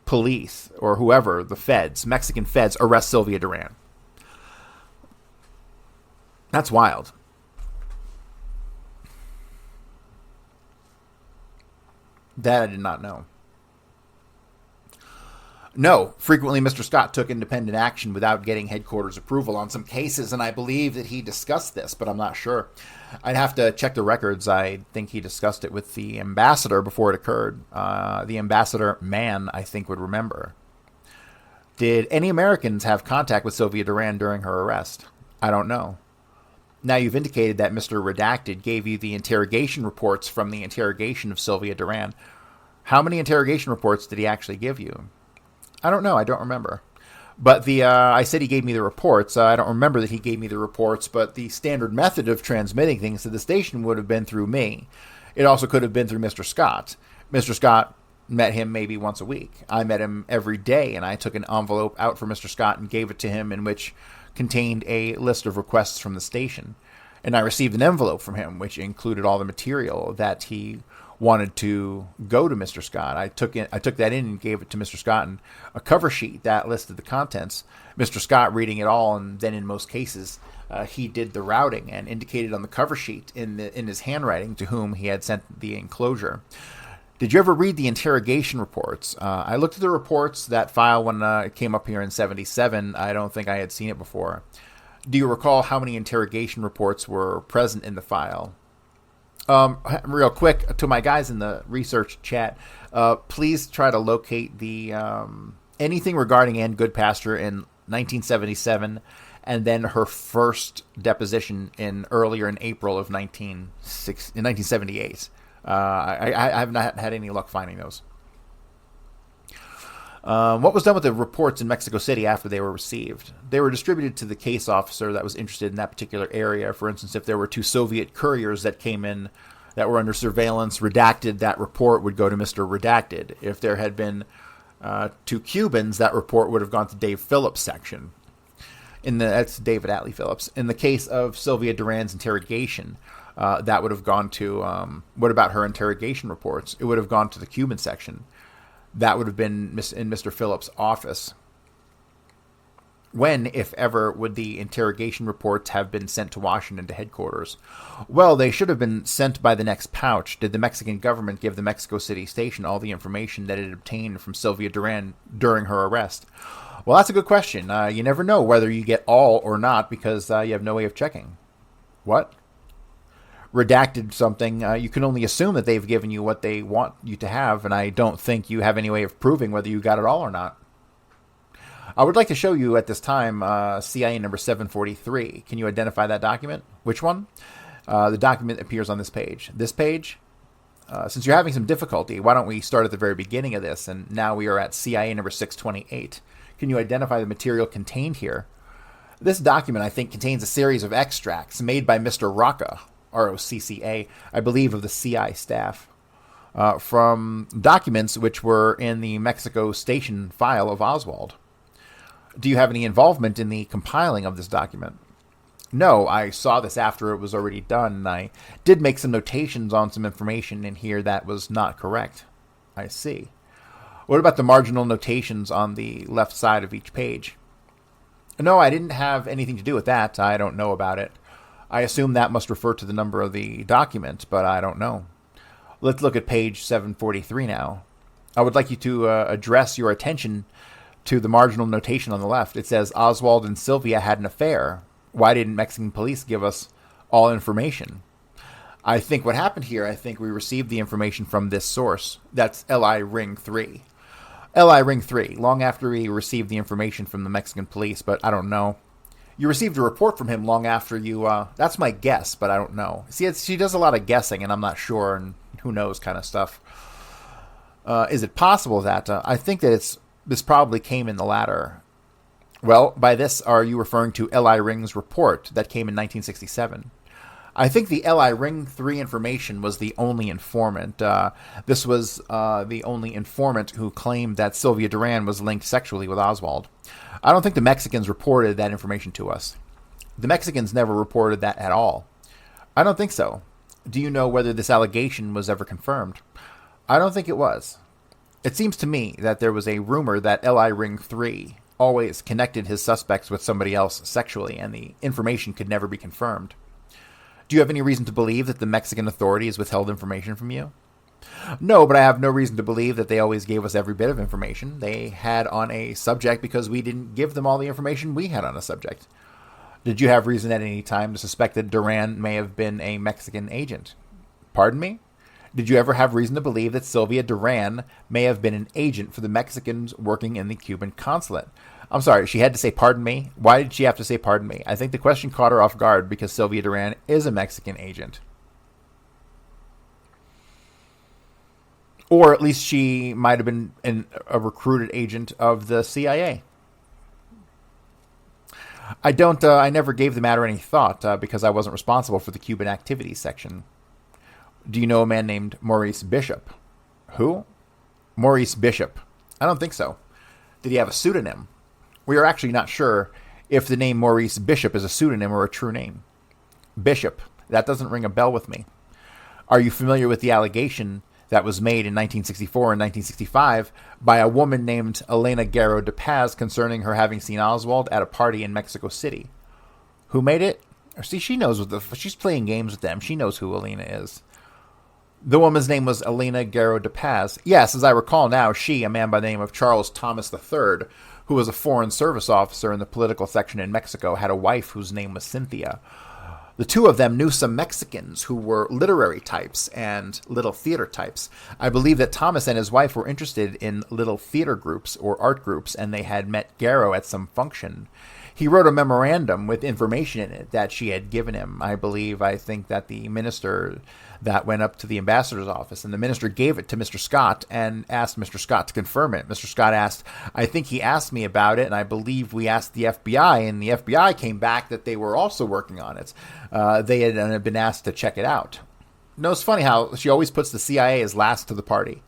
police, or whoever, the feds, Mexican feds, arrest Sylvia Duran. That's wild. That I did not know. No, frequently Mr. Scott took independent action without getting headquarters approval on some cases, and I believe that he discussed this, but I'm not sure. I'd have to check the records. I think he discussed it with the ambassador before it occurred. The ambassador, Mann, I think, would remember. Did any Americans have contact with Sylvia Duran during her arrest? I don't know. Now, you've indicated that Mr. Redacted gave you the interrogation reports from the interrogation of Sylvia Duran. How many interrogation reports did he actually give you? I don't know. I don't remember. But I said he gave me the reports. I don't remember that he gave me the reports, but the standard method of transmitting things to the station would have been through me. It also could have been through Mr. Scott. Mr. Scott met him maybe once a week. I met him every day, and I took an envelope out for Mr. Scott and gave it to him, in which contained a list of requests from the station. And I received an envelope from him, which included all the material that he wanted to go to Mr. Scott. I took that in and gave it to Mr. Scott, and a cover sheet that listed the contents. Mr. Scott reading it all, and then in most cases, he did the routing and indicated on the cover sheet in his handwriting to whom he had sent the enclosure. Did you ever read the interrogation reports? I looked at the reports, that file, when it came up here in 1977. I don't think I had seen it before. Do you recall how many interrogation reports were present in the file? Real quick, to my guys in the research chat, please try to locate the anything regarding Ann Goodpasture in 1977, and then her first deposition earlier in April of 1978. I have not had any luck finding those. What was done with the reports in Mexico City after they were received? They were distributed to the case officer that was interested in that particular area. For instance, if there were 2 Soviet couriers that came in that were under surveillance, redacted, that report would go to Mr. Redacted. If there had been 2 Cubans, that report would have gone to Dave Phillips' section. That's David Atlee Phillips. In the case of Sylvia Duran's interrogation, that would have gone to, what about her interrogation reports? It would have gone to the Cuban section. That would have been in Mr. Phillips' office. When, if ever, would the interrogation reports have been sent to Washington to headquarters? Well, they should have been sent by the next pouch. Did the Mexican government give the Mexico City station all the information that it obtained from Sylvia Duran during her arrest? Well, that's a good question. You never know whether you get all or not, because you have no way of checking. What? Redacted something, you can only assume that they've given you what they want you to have, and I don't think you have any way of proving whether you got it all or not. I would like to show you at this time CIA number 743. Can you identify that document? Which one? The document appears on this page. This page? Since you're having some difficulty, why don't we start at the very beginning of this, and now we are at CIA number 628. Can you identify the material contained here? This document, I think, contains a series of extracts made by Mr. Rocca, ROCCA, I believe, of the CI staff, from documents which were in the Mexico Station file of Oswald. Do you have any involvement in the compiling of this document? No, I saw this after it was already done, and I did make some notations on some information in here that was not correct. I see. What about the marginal notations on the left side of each page? No, I didn't have anything to do with that. I don't know about it. I assume that must refer to the number of the document, but I don't know. Let's look at page 743 now. I would like you to address your attention to the marginal notation on the left. It says, Oswald and Sylvia had an affair. Why didn't Mexican police give us all information? I think what happened here, I think we received the information from this source. That's LI Ring 3. LI Ring 3, long after we received the information from the Mexican police, but I don't know. You received a report from him long after you, that's my guess, but I don't know. See, she does a lot of guessing, and I'm not sure, and who knows kind of stuff. Is it possible that, I think that this probably came in the latter. Well, by this, are you referring to L.I. Ring's report that came in 1967? I think the L.I. Ring 3 information was the only informant. This was the only informant who claimed that Sylvia Duran was linked sexually with Oswald. I don't think the Mexicans reported that information to us. The Mexicans never reported that at all. I don't think so. Do you know whether this allegation was ever confirmed? I don't think it was. It seems to me that there was a rumor that L.I. Ring 3 always connected his suspects with somebody else sexually, and the information could never be confirmed. Do you have any reason to believe that the Mexican authorities withheld information from you? No, but I have no reason to believe that they always gave us every bit of information they had on a subject because we didn't give them all the information we had on a subject. Did you have reason at any time to suspect that Duran may have been a Mexican agent? Pardon me? Did you ever have reason to believe that Sylvia Duran may have been an agent for the Mexicans working in the Cuban consulate? I'm sorry, she had to say pardon me? Why did she have to say pardon me? I think the question caught her off guard because Sylvia Duran is a Mexican agent. Or at least she might have been a recruited agent of the CIA. I never gave the matter any thought because I wasn't responsible for the Cuban activities section. Do you know a man named Maurice Bishop? Who? Maurice Bishop. I don't think so. Did he have a pseudonym? We are actually not sure if the name Maurice Bishop is a pseudonym or a true name. Bishop. That doesn't ring a bell with me. Are you familiar with the allegation that was made in 1964 and 1965 by a woman named Elena Guerrero de Paz concerning her having seen Oswald at a party in Mexico City? Who made it? See, she knows she's playing games with them. She knows who Elena is. The woman's name was Elena Guerrero de Paz. Yes, as I recall now, she, a man by the name of Charles Thomas III, who was a foreign service officer in the political section in Mexico, had a wife whose name was Cynthia. The two of them knew some Mexicans who were literary types and little theater types. I believe that Thomas and his wife were interested in little theater groups or art groups, and they had met Guerrero at some function. He wrote a memorandum with information in it that she had given him. I think that the minister that went up to the ambassador's office, and the minister gave it to Mr. Scott and asked Mr. Scott to confirm it. Mr. Scott asked, I think he asked me about it, and I believe we asked the FBI, and the FBI came back that they were also working on it. They had been asked to check it out. No, it's funny how she always puts the CIA as last to the party.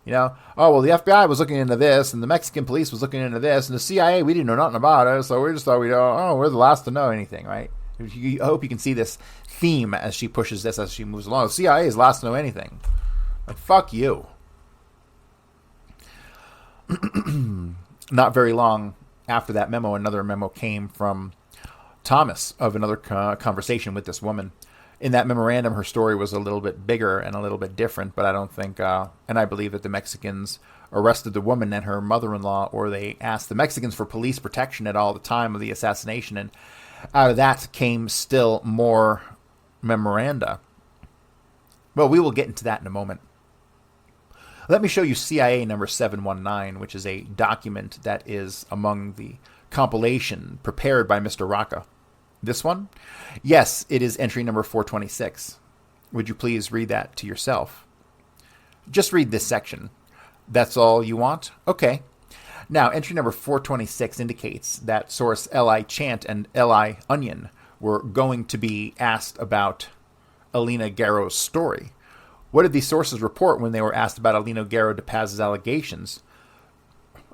You know, oh, well, the FBI was looking into this, and the Mexican police was looking into this, and the CIA, we didn't know nothing about it, so we just thought we're the last to know anything, right? I hope you can see this theme as she pushes this, as she moves along. The CIA is last to know anything. Like, fuck you. Not very long after that memo, another memo came from Thomas of another conversation with this woman. In that memorandum, her story was a little bit bigger and a little bit different, but I don't think, and I believe that the Mexicans arrested the woman and her mother-in-law, or they asked the Mexicans for police protection at all the time of the assassination, and out of that came still more memoranda. Well, we will get into that in a moment. Let me show you CIA number 719, which is a document that is among the compilation prepared by Mr. Rocca. This one? Yes, it is entry number 426. Would you please read that to yourself? Just read this section. That's all you want? Okay. Now, entry number 426 indicates that source L.I. Chant and L.I. Onion were going to be asked about Elena Guerrero's story. What did these sources report when they were asked about Elena Guerrero de Paz's allegations?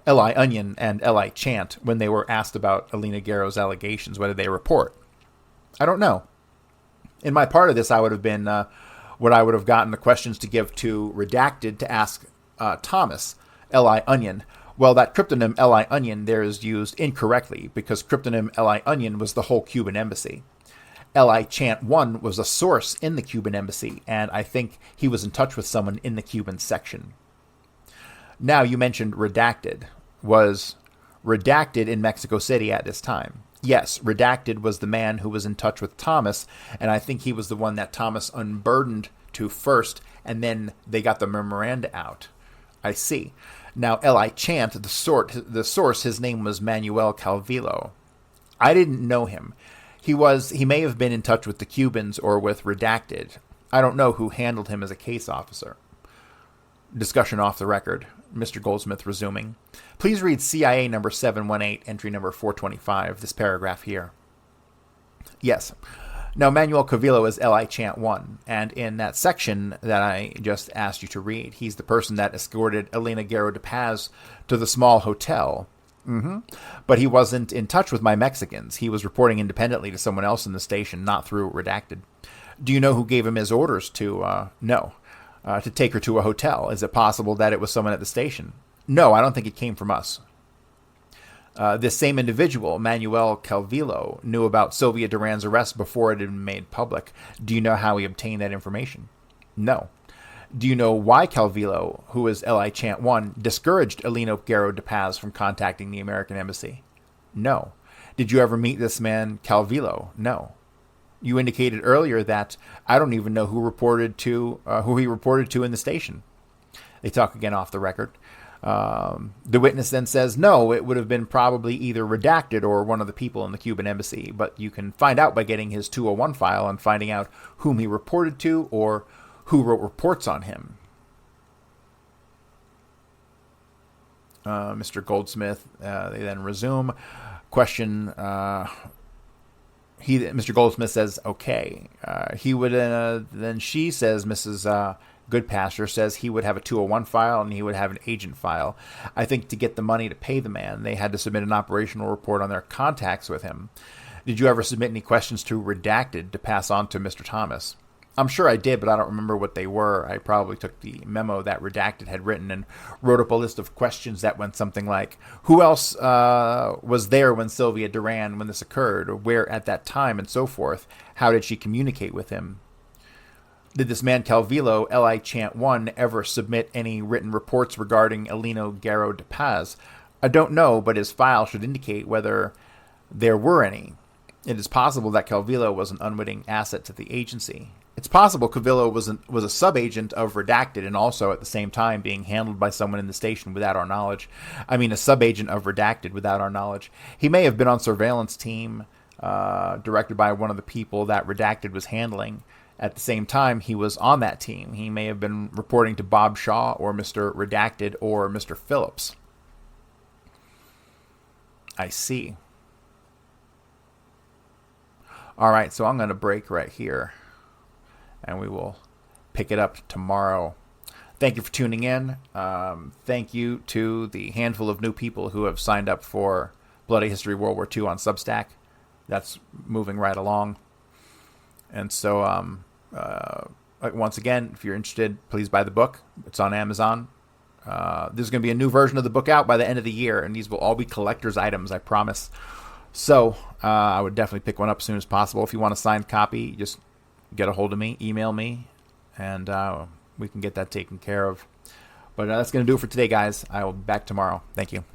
L.I. Onion and L.I. Chant, when they were asked about Elena Guerrero's allegations, what did they report? I don't know. In my part of this, I would have been what I would have gotten the questions to give to Redacted to ask Thomas, L.I. Onion. Well, that cryptonym L.I. Onion there is used incorrectly because cryptonym L.I. Onion was the whole Cuban embassy. L.I. Chant 1 was a source in the Cuban embassy, and I think he was in touch with someone in the Cuban section. Now, you mentioned Redacted. Was Redacted in Mexico City at this time? Yes, Redacted was the man who was in touch with Thomas, and I think he was the one that Thomas unburdened to first, and then they got the memoranda out. I see. Now, L.I. Chant, the source, his name was Manuel Calvillo. I didn't know him. He may have been in touch with the Cubans or with Redacted. I don't know who handled him as a case officer. Discussion off the record. Mr. Goldsmith resuming. Please read CIA number 718, entry number 425, this paragraph here. Yes. Now, Manuel Cavillo is L.I. Chant 1, and in that section that I just asked you to read, he's the person that escorted Elena Guerrero de Paz to the small hotel. But he wasn't in touch with my Mexicans. He was reporting independently to someone else in the station, not through Redacted. Do you know who gave him his orders to, to take her to a hotel? Is it possible that it was someone at the station? No, I don't think it came from us. This same individual, Manuel Calvillo, knew about Sylvia Duran's arrest before it had been made public. Do you know how he obtained that information? No. Do you know why Calvillo, who was Li Chant 1, discouraged Eleno Guerrero de Paz from contacting the American embassy? No. Did you ever meet this man, Calvillo? No. You indicated earlier that I don't even know who he reported to in the station. They talk again off the record. The witness then says, no, it would have been probably either redacted or one of the people in the Cuban embassy, but you can find out by getting his 201 file and finding out whom he reported to or who wrote reports on him. Mr. Goldsmith, they then resume. Question, Mr. Goldsmith says, okay. Then she says, Mrs. Goodpasture says he would have a 201 file and he would have an agent file. I think to get the money to pay the man, they had to submit an operational report on their contacts with him. Did you ever submit any questions to Redacted to pass on to Mr. Thomas? I'm sure I did, but I don't remember what they were. I probably took the memo that Redacted had written and wrote up a list of questions that went something like, who else was there when Sylvia Duran, when this occurred, or where at that time, and so forth? How did she communicate with him? Did this man Calvillo, Li Chant 1, ever submit any written reports regarding Eleno Guerrero de Paz? I don't know, but his file should indicate whether there were any. It is possible that Calvillo was an unwitting asset to the agency. It's possible Calvillo was a sub-agent of Redacted and also at the same time being handled by someone in the station without our knowledge. I mean, a sub-agent of Redacted without our knowledge. He may have been on surveillance team directed by one of the people that Redacted was handling. At the same time, he was on that team. He may have been reporting to Bob Shaw or Mr. Redacted or Mr. Phillips. I see. All right, so I'm going to break right here, and we will pick it up tomorrow. Thank you for tuning in. Thank you to the handful of new people who have signed up for Bloody History World War II on Substack. That's moving right along. And so, once again, if you're interested, please buy the book. It's on Amazon. There's going to be a new version of the book out by the end of the year, and these will all be collector's items, I promise. So I would definitely pick one up as soon as possible. If you want a signed copy, just get a hold of me, email me, and we can get that taken care of. But that's going to do it for today, guys. I will be back tomorrow. Thank you.